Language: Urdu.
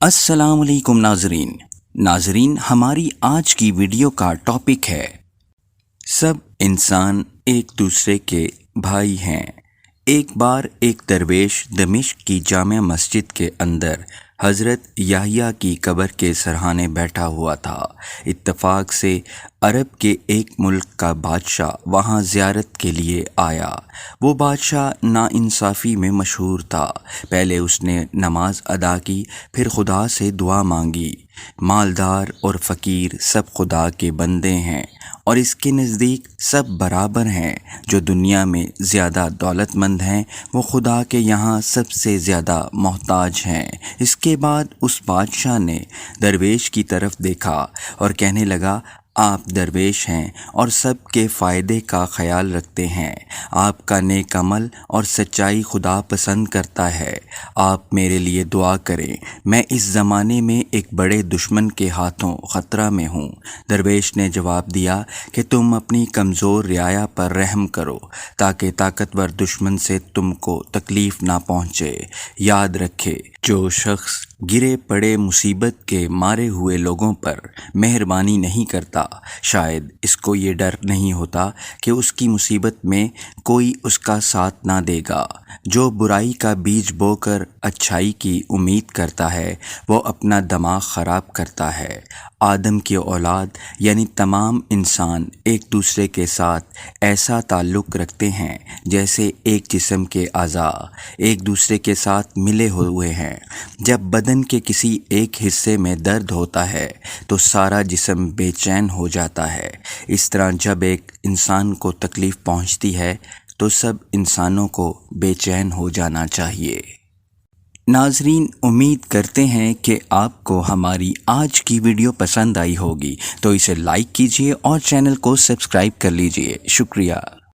السلام علیکم ناظرین ہماری آج کی ویڈیو کا ٹاپک ہے سب انسان ایک دوسرے کے بھائی ہیں۔ ایک بار ایک درویش دمشق کی جامع مسجد کے اندر حضرت یحییٰ کی قبر کے سرہانے بیٹھا ہوا تھا۔ اتفاق سے عرب کے ایک ملک کا بادشاہ وہاں زیارت کے لیے آیا۔ وہ بادشاہ ناانصافی میں مشہور تھا۔ پہلے اس نے نماز ادا کی، پھر خدا سے دعا مانگی۔ مالدار اور فقیر سب خدا کے بندے ہیں اور اس کے نزدیک سب برابر ہیں۔ جو دنیا میں زیادہ دولت مند ہیں وہ خدا کے یہاں سب سے زیادہ محتاج ہیں۔ اس کے بعد اس بادشاہ نے درویش کی طرف دیکھا اور کہنے لگا، آپ درویش ہیں اور سب کے فائدے کا خیال رکھتے ہیں۔ آپ کا نیک عمل اور سچائی خدا پسند کرتا ہے۔ آپ میرے لیے دعا کریں، میں اس زمانے میں ایک بڑے دشمن کے ہاتھوں خطرہ میں ہوں۔ درویش نے جواب دیا کہ تم اپنی کمزور رعایا پر رحم کرو تاکہ طاقتور دشمن سے تم کو تکلیف نہ پہنچے۔ یاد رکھے، جو شخص گرے پڑے مصیبت کے مارے ہوئے لوگوں پر مہربانی نہیں کرتا، شاید اس کو یہ ڈر نہیں ہوتا کہ اس کی مصیبت میں کوئی اس کا ساتھ نہ دے گا۔ جو برائی کا بیج بو کر اچھائی کی امید کرتا ہے وہ اپنا دماغ خراب کرتا ہے۔ آدم کی اولاد یعنی تمام انسان ایک دوسرے کے ساتھ ایسا تعلق رکھتے ہیں جیسے ایک جسم کے اعضاء ایک دوسرے کے ساتھ ملے ہوئے ہیں۔ جب بدن کے کسی ایک حصے میں درد ہوتا ہے تو سارا جسم بے چین ہو جاتا ہے۔ اس طرح جب ایک انسان کو تکلیف پہنچتی ہے تو سب انسانوں کو بے چین ہو جانا چاہیے۔ ناظرین، امید کرتے ہیں کہ آپ کو ہماری آج کی ویڈیو پسند آئی ہوگی، تو اسے لائک کیجیے اور چینل کو سبسکرائب کر لیجیے۔ شکریہ۔